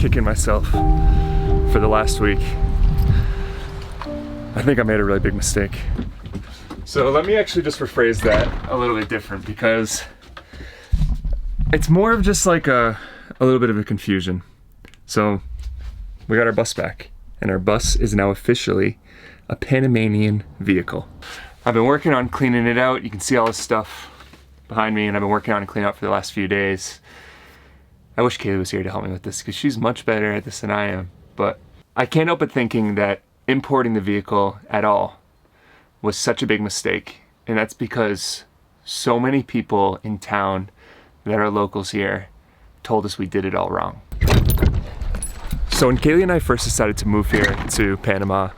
kicking myself for the last week. I think I made a really big mistake. So let me actually just rephrase that a little bit different, because it's more of just like a little bit of a confusion. So we got our bus back, and our bus is now officially a Panamanian vehicle. I've been working on cleaning it out. You can see all this stuff behind me, and I've been working on it cleaning out for the last few days. I wish Kaylee was here to help me with this, because she's much better at this than I am. But I can't help but thinking that importing the vehicle at all was such a big mistake. And that's because so many people in town that are locals here told us we did it all wrong. So when Kaylee and I first decided to move here to Panama,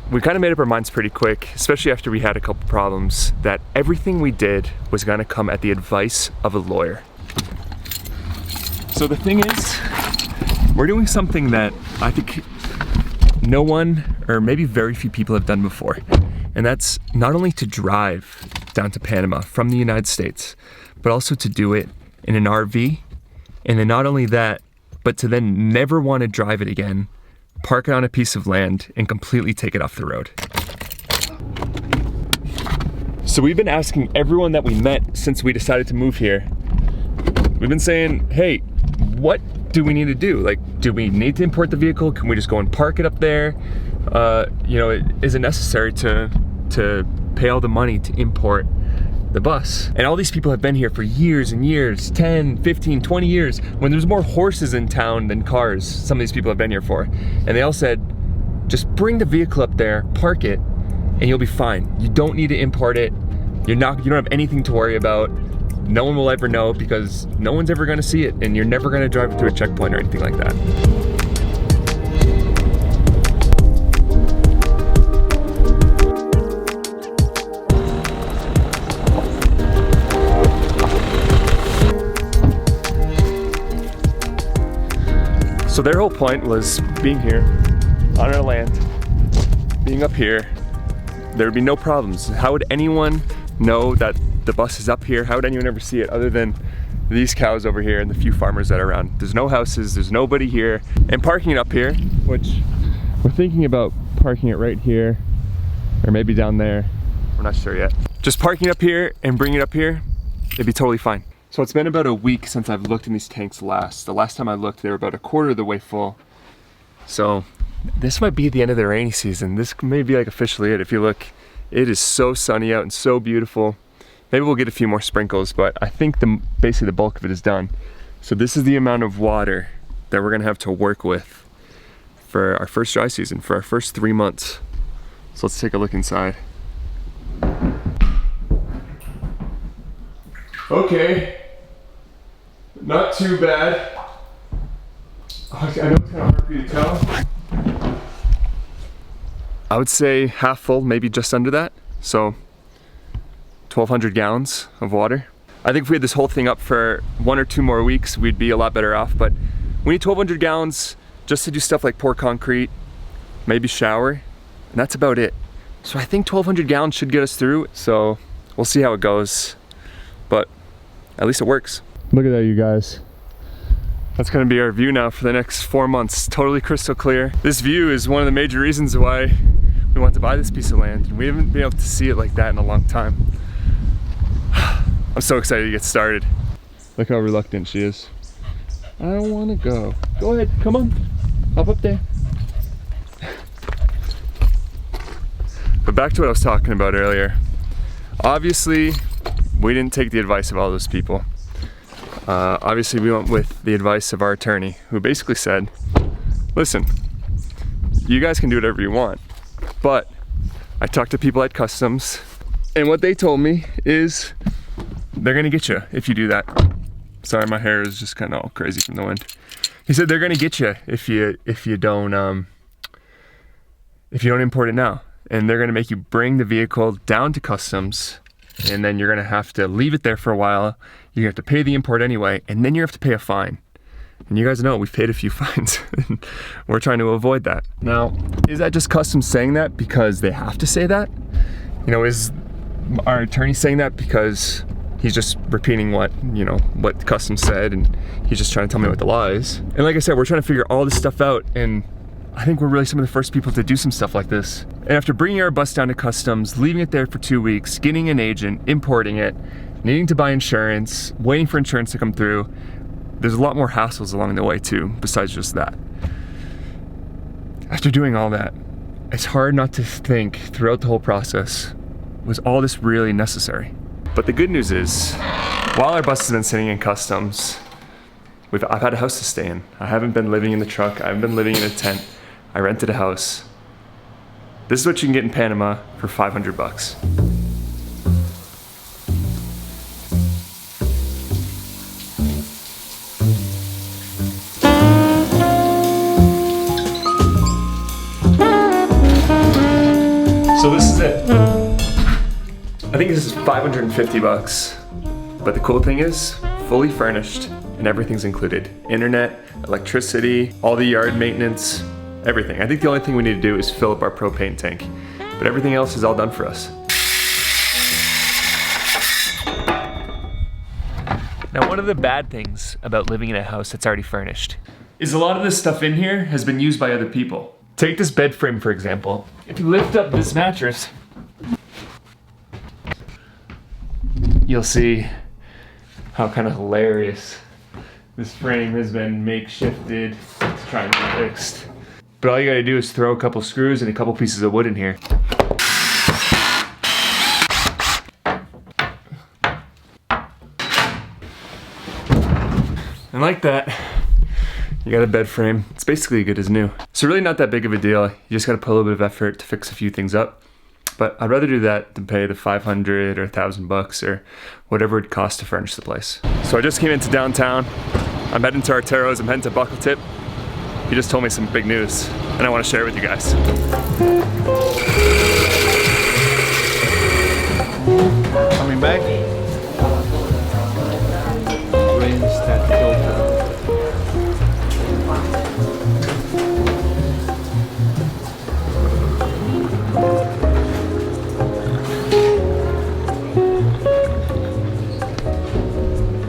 we kind of made up our minds pretty quick, especially after we had a couple problems, that everything we did was gonna come at the advice of a lawyer. So the thing is, we're doing something that I think no one, or maybe very few people, have done before. And that's not only to drive down to Panama from the United States, but also to do it in an RV. And then not only that, but to then never want to drive it again, park it on a piece of land, and completely take it off the road. So we've been asking everyone that we met since we decided to move here. We've been saying, hey, what do we need to do? Like, do we need to import the vehicle? Can we just go and park it up there? Is it necessary to pay all the money to import the bus? And all these people have been here for years and years, 10, 15, 20 years, when there's more horses in town than cars. Some of these people have been here for. And they all said, just bring the vehicle up there, park it, and you'll be fine. You don't need to import it. You don't have anything to worry about. No one will ever know, because no one's ever gonna see it, and you're never gonna drive it through a checkpoint or anything like that. So their whole point was being here on our land, being up here, there would be no problems. How would anyone know that the bus is up here? How would anyone ever see it other than these cows over here and the few farmers that are around? There's no houses, there's nobody here. And parking it up here, which we're thinking about parking it right here, or maybe down there. We're not sure yet. Just parking up here and bringing it up here, it'd be totally fine. So it's been about a week since I've looked in these tanks last. The last time I looked, they were about a quarter of the way full. So this might be the end of the rainy season. This may be like officially it. If you look, it is so sunny out and so beautiful. Maybe we'll get a few more sprinkles, but I think basically the bulk of it is done. So this is the amount of water that we're gonna have to work with for our first dry season, for our first 3 months. So let's take a look inside. Okay, not too bad. I know it's kind of hard for you to tell. I would say half full, maybe just under that. So 1,200 gallons of water. I think if we had this whole thing up for 1 or 2 more weeks, we'd be a lot better off, but we need 1,200 gallons just to do stuff like pour concrete, maybe shower, and that's about it. So I think 1,200 gallons should get us through, so we'll see how it goes, but at least it works. Look at that, you guys. That's gonna be our view now for the next 4 months, totally crystal clear. This view is one of the major reasons why we want to buy this piece of land, and we haven't been able to see it like that in a long time. I'm so excited to get started. Look how reluctant she is. I don't want to go. Go ahead, come on. Hop up there. But back to what I was talking about earlier. Obviously, we didn't take the advice of all those people. Obviously, we went with the advice of our attorney, who basically said, listen, you guys can do whatever you want, but I talked to people at customs, and what they told me is they're gonna get you if you do that. Sorry, my hair is just kind of all crazy from the wind. He said they're gonna get you if you don't import it now, and they're gonna make you bring the vehicle down to customs, and then you're gonna have to leave it there for a while. You have to pay the import anyway, and then you have to pay a fine. And you guys know we've paid a few fines. We're trying to avoid that. Now, is that just customs saying that because they have to say that? You know, is our attorney saying that because he's just repeating what, you know, what customs said, and he's just trying to tell me what the law is. And like I said, we're trying to figure all this stuff out, and I think we're really some of the first people to do some stuff like this. And after bringing our bus down to customs, leaving it there for 2 weeks, getting an agent, importing it, needing to buy insurance, waiting for insurance to come through, there's a lot more hassles along the way too, besides just that. After doing all that, it's hard not to think throughout the whole process, was all this really necessary? But the good news is, while our bus has been sitting in customs, I've had a house to stay in. I haven't been living in the truck, I haven't been living in a tent. I rented a house. This is what you can get in Panama for 500 bucks. So this is it. I think this is 550 bucks. But the cool thing is, fully furnished and everything's included. Internet, electricity, all the yard maintenance, everything. I think the only thing we need to do is fill up our propane tank. But everything else is all done for us. Now, one of the bad things about living in a house that's already furnished is a lot of this stuff in here has been used by other people. Take this bed frame, for example. If you lift up this mattress, you'll see how kind of hilarious this frame has been makeshifted to try and be fixed. But all you gotta do is throw a couple screws and a couple pieces of wood in here. And like that, you got a bed frame. It's basically good as new. So really not that big of a deal. You just gotta put a little bit of effort to fix a few things up. But I'd rather do that than pay the 500 or 1,000 bucks or whatever it costs to furnish the place. So I just came into downtown. I'm heading to Artero's, I'm heading to Buckle Tip. He just told me some big news and I want to share it with you guys. Coming back. Rinse that filter.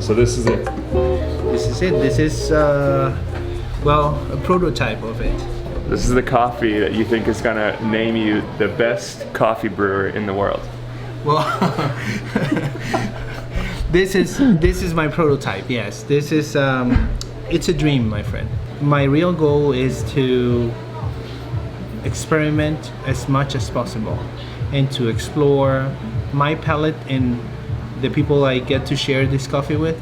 So this is it. This is it. This is, well, a prototype of it. This is the coffee that you think is gonna name you the best coffee brewer in the world. Well, this is my prototype. Yes, this is it's a dream, my friend. My real goal is to experiment as much as possible and to explore my palate and the people I get to share this coffee with,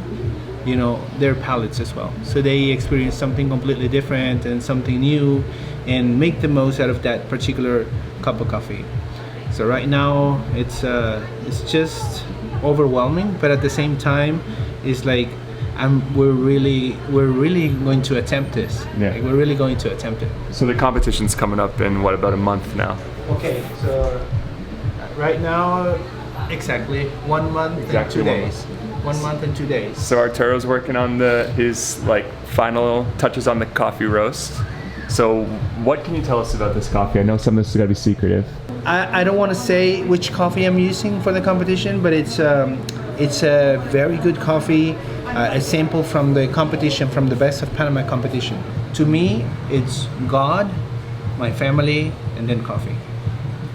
you know, their palates as well. So they experience something completely different and something new and make the most out of that particular cup of coffee. So right now it's just overwhelming, but at the same time it's like we're really going to attempt this. Yeah. Like, we're really going to attempt it. So the competition's coming up in what, about a month now? Okay, so right now exactly 1 month Exactly and 2 days. 1 month and 2 days. So Arturo's working on his like final touches on the coffee roast. So what can you tell us about this coffee? I know some of this is gotta be secretive. I don't want to say which coffee I'm using for the competition, but it's a very good coffee, a sample from the competition, from the Best of Panama competition. To me, it's God, my family, and then coffee.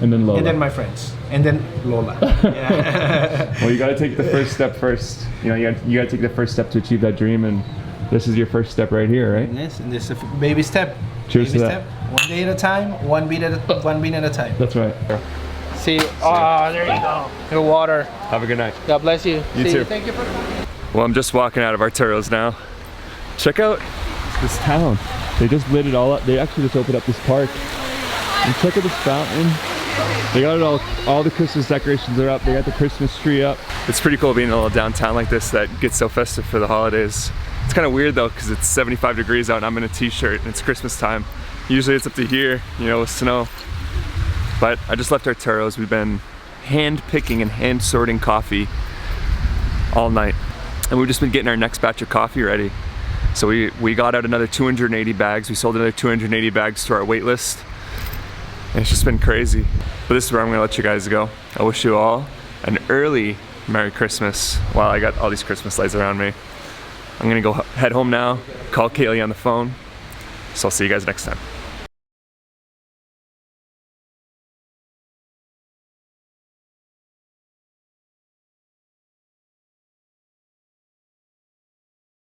And then Lola. And then my friends. And then Lola. Yeah. Well, you gotta take the first step first. You know, you gotta take the first step to achieve that dream, and this is your first step right here, right? Yes, and this is a baby step. Cheers baby to that. Step. 1 day at a time, one bean at a time. That's right. See, there you go. Your water. Have a good night. God bless you. You See too. You. Thank you for coming. Well, I'm just walking out of Arturo's now. Check out this town. They just lit it all up. They actually just opened up this park. And check out this fountain. They got it all the Christmas decorations are up. They got the Christmas tree up. It's pretty cool being in a little downtown like this that gets so festive for the holidays. It's kind of weird though, because it's 75 degrees out and I'm in a t-shirt and it's Christmas time. Usually it's up to here, you know, with snow. But I just left Arturo's. We've been hand picking and hand sorting coffee all night. And we've just been getting our next batch of coffee ready. So we got out another 280 bags. We sold another 280 bags to our wait list. And it's just been crazy. But this is where I'm gonna let you guys go. I wish you all an early Merry Christmas while I got all these Christmas lights around me. I'm gonna go head home now, call Kaylee on the phone. So I'll see you guys next time.